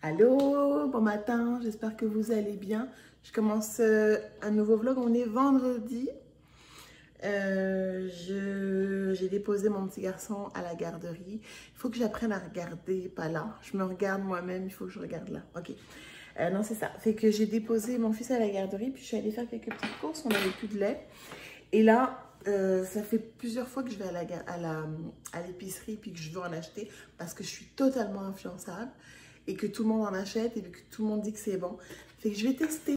Allô, bon matin, j'espère que vous allez bien. Je commence un nouveau vlog, on est vendredi. J'ai déposé mon petit garçon à la garderie. Il faut que j'apprenne à regarder, pas là. Je me regarde moi-même, il faut que je regarde là. Ok. Non, c'est ça. Fait que j'ai déposé mon fils à la garderie, puis je suis allée faire quelques petites courses, on n'avait plus de lait. Et là, ça fait plusieurs fois que je vais à l'épicerie, puis que je veux en acheter, parce que je suis totalement influençable. Et que tout le monde en achète et que tout le monde dit que c'est bon. Fait que je vais tester.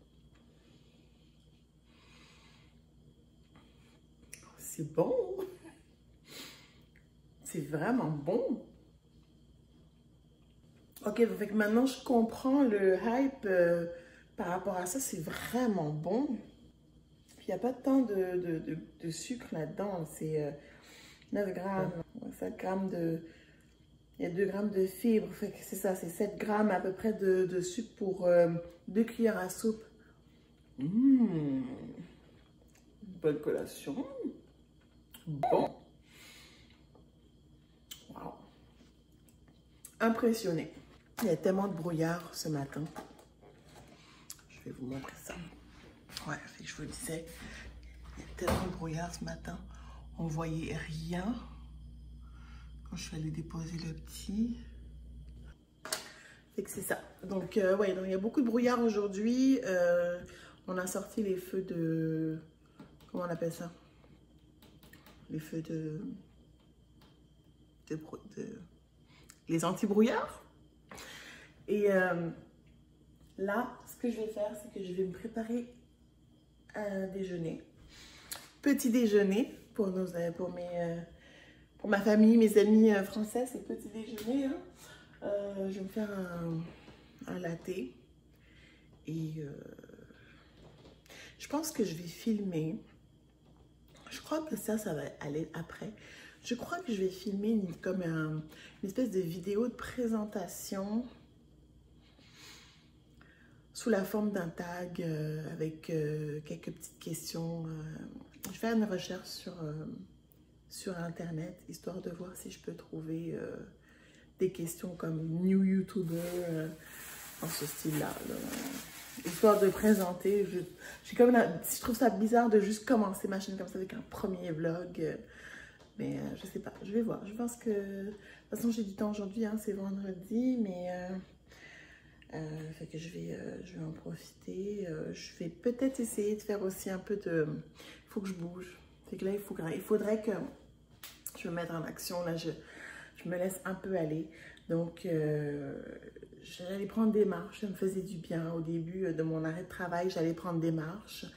C'est bon. C'est vraiment bon. Ok, fait que maintenant je comprends le hype par rapport à ça. C'est vraiment bon. Puis il n'y a pas tant de sucre là-dedans. C'est 9 grammes, 7 grammes de... Il y a 2 grammes de fibres. Fait que c'est ça, c'est 7 grammes à peu près de sucre pour 2 cuillères à soupe. Bonne collation. Bon. Wow. Impressionné. Il y a tellement de brouillard ce matin. Je vais vous montrer ça. Ouais, je vous disais, il y a tellement de brouillard ce matin. On voyait rien quand je suis allée déposer le petit. Fait que c'est ça. Donc, ouais, donc il y a beaucoup de brouillard aujourd'hui. On a sorti les feux de... Comment on appelle ça? Les feux les anti-brouillards. Et là, ce que je vais faire, c'est que je vais me préparer un déjeuner. Petit déjeuner pour ma famille, mes amis français, c'est petit déjeuner. Hein. Je vais me faire un latte. Et je pense que je vais filmer. Je crois que ça va aller après. Je crois que je vais filmer une espèce de vidéo de présentation sous la forme d'un tag avec quelques petites questions. Je vais faire une recherche sur Internet, histoire de voir si je peux trouver des questions comme New YouTuber, dans ce style-là. Histoire de présenter. Je trouve ça bizarre de juste commencer ma chaîne comme ça avec un premier vlog. Mais je sais pas, je vais voir. Je pense que... De toute façon, j'ai du temps aujourd'hui, hein, c'est vendredi, mais... fait que je vais en profiter. Je vais peut-être essayer de faire aussi un peu de... Il faut que je bouge. Fait que là, il faudrait que je me mette en action. Là, je me laisse un peu aller. Donc, j'allais prendre des marches. Ça me faisait du bien. Au début de mon arrêt de travail, j'allais prendre des marches.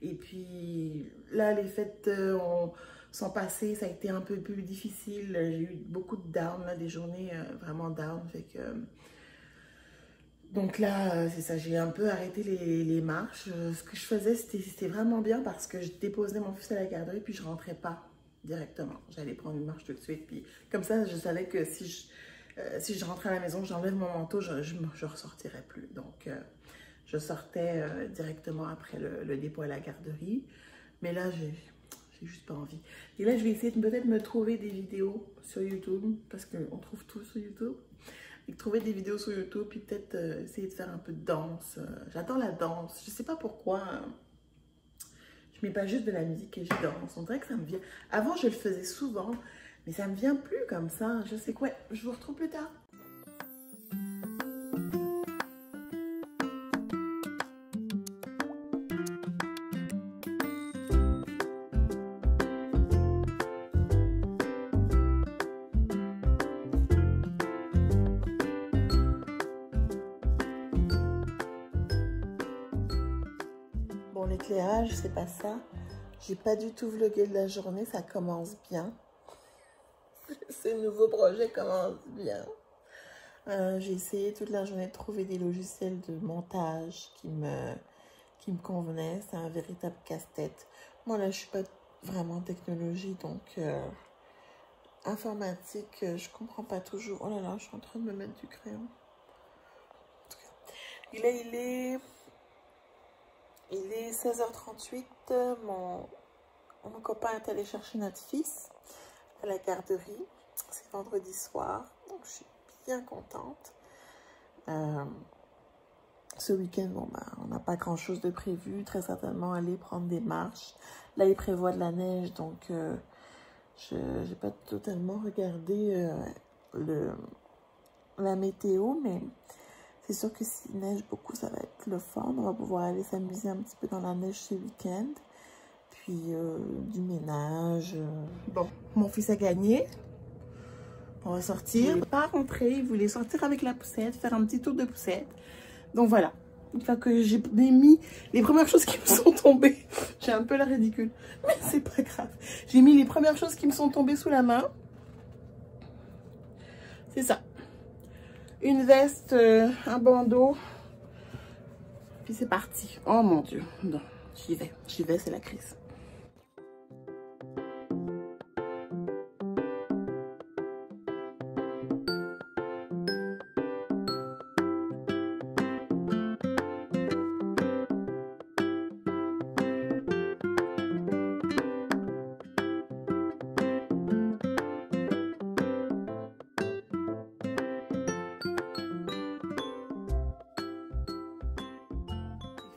Et puis, là, les fêtes sont passées. Ça a été un peu plus difficile. J'ai eu beaucoup de down, là, des journées vraiment down. Fait que... Donc là, c'est ça, j'ai un peu arrêté les marches. Ce que je faisais, c'était vraiment bien parce que je déposais mon fils à la garderie puis je rentrais pas directement. J'allais prendre une marche tout de suite. Puis comme ça, je savais que si je rentrais à la maison, j'enlève mon manteau, je ressortirais plus. Donc, je sortais directement après le dépôt à la garderie. Mais là, j'ai juste pas envie. Et là, je vais essayer de peut-être me trouver des vidéos sur YouTube parce qu'on trouve tout sur YouTube. Et trouver des vidéos sur YouTube, puis peut-être essayer de faire un peu de danse. J'adore la danse. Je sais pas pourquoi. Je mets pas juste de la musique et je danse. On dirait que ça me vient. Avant, je le faisais souvent, mais ça me vient plus comme ça. Je sais quoi. Je vous retrouve plus tard. Bon, l'éclairage, c'est pas ça. J'ai pas du tout vlogué de la journée, ça commence bien. Ce nouveau projet commence bien. J'ai essayé toute la journée de trouver des logiciels de montage qui me convenaient. C'est un véritable casse-tête. Moi, là, je suis pas vraiment technologie, donc informatique, je comprends pas toujours. Oh là là, je suis en train de me mettre du crayon. Et là, il est 16h38. Mon copain est allé chercher notre fils à la garderie. C'est vendredi soir, donc je suis bien contente. Ce week-end, bon, bah, on n'a pas grand-chose de prévu. Très certainement aller prendre des marches. Là, il prévoit de la neige, donc je n'ai pas totalement regardé la météo, mais c'est sûr que s'il neige beaucoup, ça va être le fun. On va pouvoir aller s'amuser un petit peu dans la neige ce week-end. Puis du ménage. Bon, mon fils a gagné. On va sortir. Il ne voulait pas rentrer, il voulait sortir avec la poussette, faire un petit tour de poussette. Donc voilà. Une fois que j'ai mis les premières choses qui me sont tombées, j'ai un peu la ridicule, mais c'est pas grave. J'ai mis les premières choses qui me sont tombées sous la main. C'est ça. Une veste, un bandeau. Puis c'est parti. Oh mon Dieu. Non, j'y vais, c'est la crise.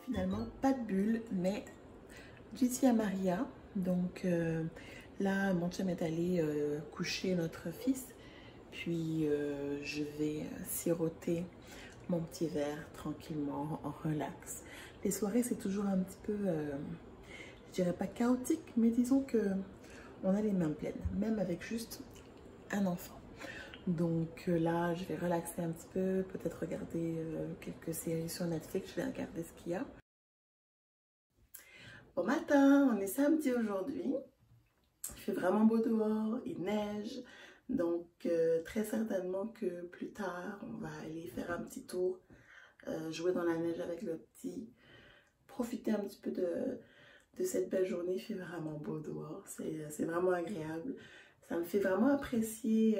Finalement, pas de bulle, mais j'étais à Maria. Donc là, mon chum est allé coucher notre fils. Puis je vais siroter mon petit verre tranquillement, en relax. Les soirées, c'est toujours un petit peu, je dirais pas chaotique, mais disons que on a les mains pleines, même avec juste un enfant. Donc là, je vais relaxer un petit peu, peut-être regarder quelques séries sur Netflix. Je vais regarder ce qu'il y a. Bon matin, on est samedi aujourd'hui. Il fait vraiment beau dehors, il neige. Donc très certainement que plus tard, on va aller faire un petit tour, jouer dans la neige avec le petit, profiter un petit peu de cette belle journée. Il fait vraiment beau dehors, c'est vraiment agréable. Ça me fait vraiment apprécier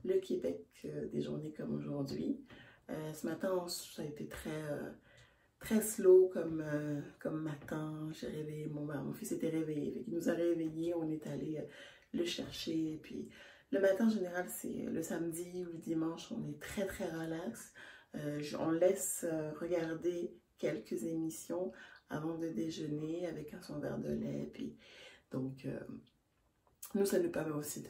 le Québec des journées comme aujourd'hui. Ce matin, ça a été très slow comme matin. J'ai réveillé, mon fils était réveillé, il nous a réveillés, on est allé le chercher. Et puis le matin en général, c'est le samedi ou le dimanche, on est très relax. On laisse regarder quelques émissions avant de déjeuner avec son verre de lait. Puis donc nous, ça nous permet aussi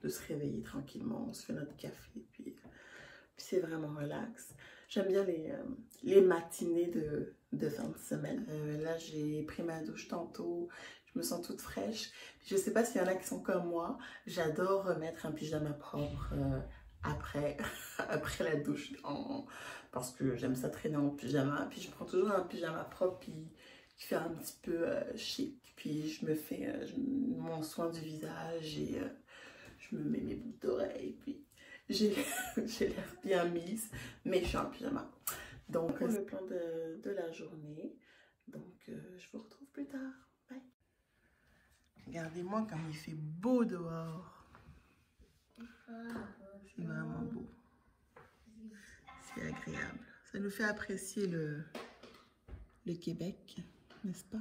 de se réveiller tranquillement. On se fait notre café, puis c'est vraiment relax. J'aime bien les matinées de fin de semaine. Là, j'ai pris ma douche tantôt. Je me sens toute fraîche. Je ne sais pas s'il y en a qui sont comme moi. J'adore remettre un pyjama propre après la douche. Parce que j'aime ça traîner en pyjama. Puis je prends toujours un pyjama propre qui fait un petit peu chic. Puis je me fais mon soin du visage et je me mets mes boucles d'oreilles. Puis j'ai l'air bien mise, mais je suis en pyjama. Donc, le plan de la journée. Donc, je vous retrouve plus tard. Bye. Regardez-moi comme il fait beau dehors. C'est vraiment beau. C'est agréable. Ça nous fait apprécier le Québec, n'est-ce pas?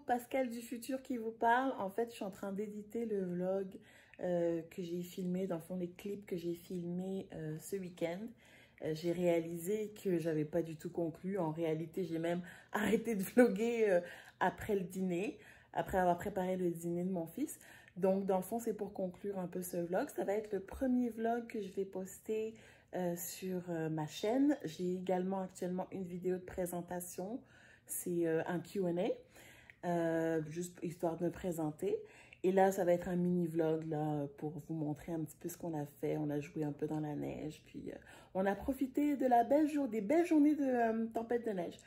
Pascal du futur qui vous parle. En fait, je suis en train d'éditer le vlog que j'ai filmé, dans le fond, les clips que j'ai filmés ce week-end. J'ai réalisé que j'avais pas du tout conclu. En réalité, j'ai même arrêté de vlogger après le dîner, après avoir préparé le dîner de mon fils. Donc, dans le fond, c'est pour conclure un peu ce vlog. Ça va être le premier vlog que je vais poster sur ma chaîne. J'ai également actuellement une vidéo de présentation. C'est un Q&A, juste histoire de me présenter. Et là, ça va être un mini-vlog là pour vous montrer un petit peu ce qu'on a fait. On a joué un peu dans la neige, puis on a profité de la des belles journées de tempête de neige.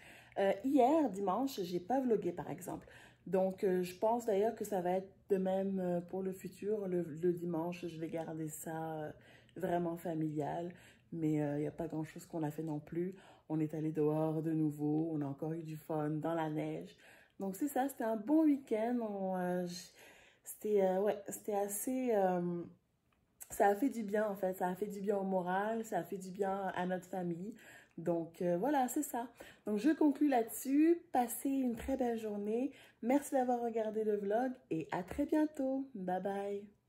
Hier, dimanche, j'ai pas vlogué par exemple. Donc, je pense d'ailleurs que ça va être de même pour le futur. Le dimanche, je vais garder ça vraiment familial. Mais il n'y a pas grand-chose qu'on a fait non plus. On est allé dehors de nouveau. On a encore eu du fun dans la neige. Donc, c'est ça. C'était un bon week-end. C'était assez... ça a fait du bien, en fait. Ça a fait du bien au moral. Ça a fait du bien à notre famille. Donc, voilà, c'est ça. Donc, je conclue là-dessus. Passez une très belle journée. Merci d'avoir regardé le vlog et à très bientôt. Bye bye.